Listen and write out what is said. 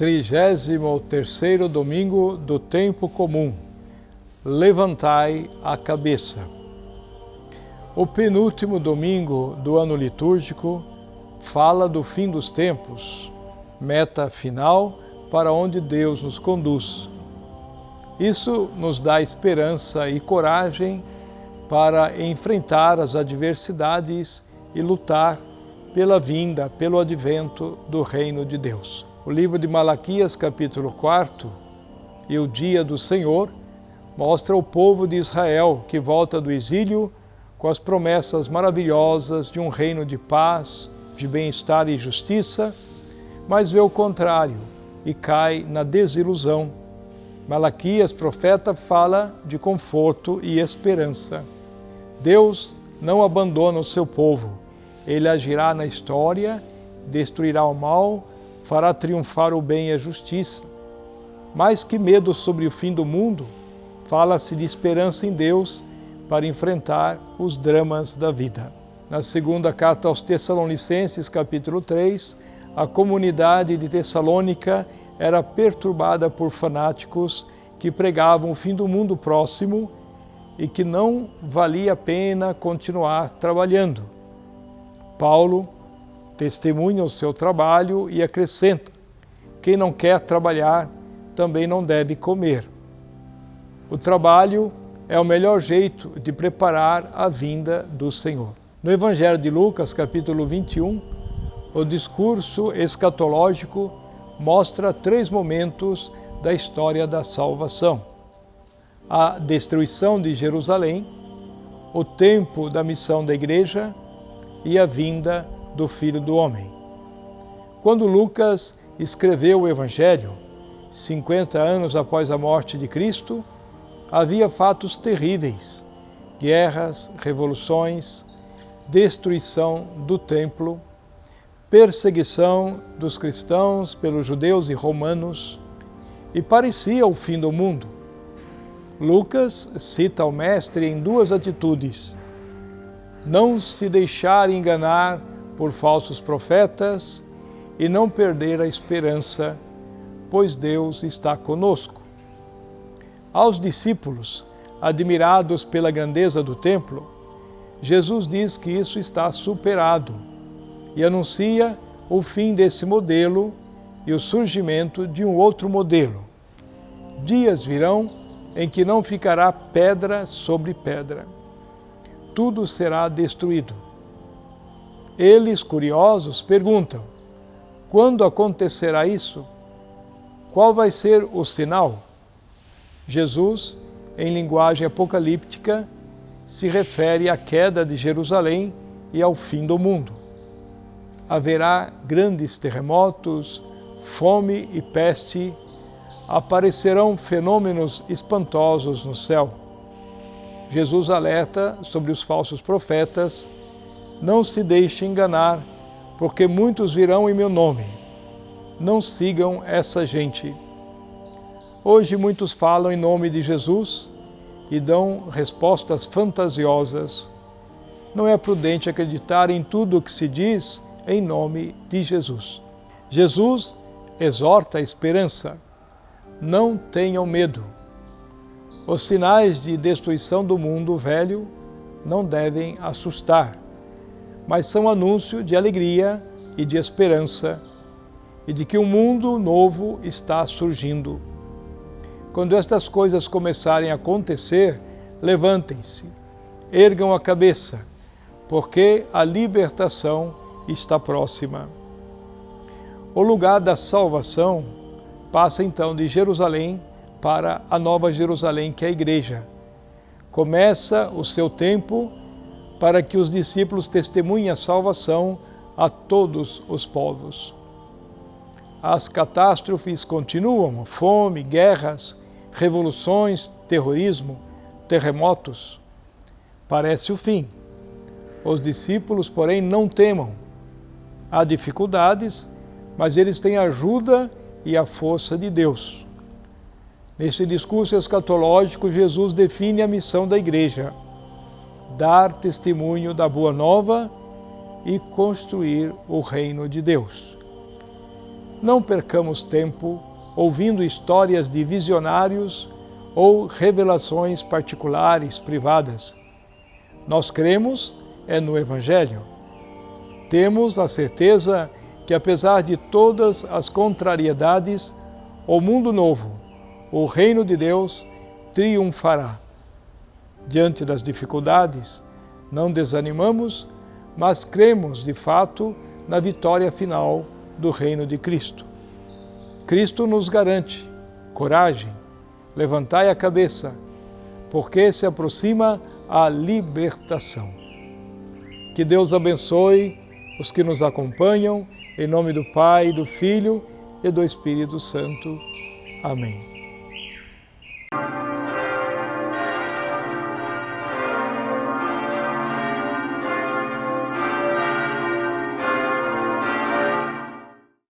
33º domingo do tempo comum. Levantai a cabeça. O penúltimo domingo do ano litúrgico fala do fim dos tempos, meta final para onde Deus nos conduz. Isso nos dá esperança e coragem para enfrentar as adversidades e lutar pela vinda, pelo advento do reino de Deus. O livro de Malaquias, capítulo 4, e o dia do Senhor, mostra o povo de Israel que volta do exílio com as promessas maravilhosas de um reino de paz, de bem-estar e justiça, mas vê o contrário e cai na desilusão. Malaquias, profeta, fala de conforto e esperança. Deus não abandona o seu povo. Ele agirá na história, destruirá o mal, fará triunfar o bem e a justiça. Mais que medo sobre o fim do mundo, fala-se de esperança em Deus para enfrentar os dramas da vida. Na segunda carta aos Tessalonicenses, capítulo 3, a comunidade de Tessalônica era perturbada por fanáticos que pregavam o fim do mundo próximo e que não valia a pena continuar trabalhando. Paulo testemunha o seu trabalho e acrescenta: quem não quer trabalhar também não deve comer. O trabalho é o melhor jeito de preparar a vinda do Senhor. No Evangelho de Lucas, capítulo 21, o discurso escatológico mostra 3 momentos da história da salvação: a destruição de Jerusalém, o tempo da missão da igreja e a vinda do Filho do Homem. Quando Lucas escreveu o Evangelho, 50 anos após a morte de Cristo, havia fatos terríveis: guerras, revoluções, destruição do templo, perseguição dos cristãos pelos judeus e romanos, e parecia o fim do mundo. Lucas cita o Mestre em 2 atitudes: não se deixar enganar por falsos profetas e não perder a esperança, pois Deus está conosco. Aos discípulos, admirados pela grandeza do templo, Jesus diz que isso está superado e anuncia o fim desse modelo e o surgimento de um outro modelo. Dias virão em que não ficará pedra sobre pedra. Tudo será destruído. Eles, curiosos, perguntam: quando acontecerá isso? Qual vai ser o sinal? Jesus, em linguagem apocalíptica, se refere à queda de Jerusalém e ao fim do mundo. Haverá grandes terremotos, fome e peste, aparecerão fenômenos espantosos no céu. Jesus alerta sobre os falsos profetas: não se deixe enganar, porque muitos virão em meu nome. Não sigam essa gente. Hoje muitos falam em nome de Jesus e dão respostas fantasiosas. Não é prudente acreditar em tudo o que se diz em nome de Jesus. Jesus exorta a esperança: não tenham medo. Os sinais de destruição do mundo velho não devem assustar, mas são anúncio de alegria e de esperança e de que um mundo novo está surgindo. Quando estas coisas começarem a acontecer, levantem-se, ergam a cabeça, porque a libertação está próxima. O lugar da salvação passa então de Jerusalém para a Nova Jerusalém, que é a igreja. Começa o seu tempo para que os discípulos testemunhem a salvação a todos os povos. As catástrofes continuam: fome, guerras, revoluções, terrorismo, terremotos. Parece o fim. Os discípulos, porém, não temam. Há dificuldades, mas eles têm a ajuda e a força de Deus. Nesse discurso escatológico, Jesus define a missão da igreja: dar testemunho da Boa Nova e construir o reino de Deus. não percamos tempo ouvindo histórias de visionários ou revelações particulares, privadas. Nós cremos no Evangelho. Temos a certeza que, apesar de todas as contrariedades, o mundo novo, o reino de Deus, triunfará. Diante das dificuldades, não desanimamos, mas cremos de fato na vitória final do reino de Cristo. Cristo nos garante coragem, levantai a cabeça, porque se aproxima a libertação. Que Deus abençoe os que nos acompanham, em nome do Pai, do Filho e do Espírito Santo. Amém.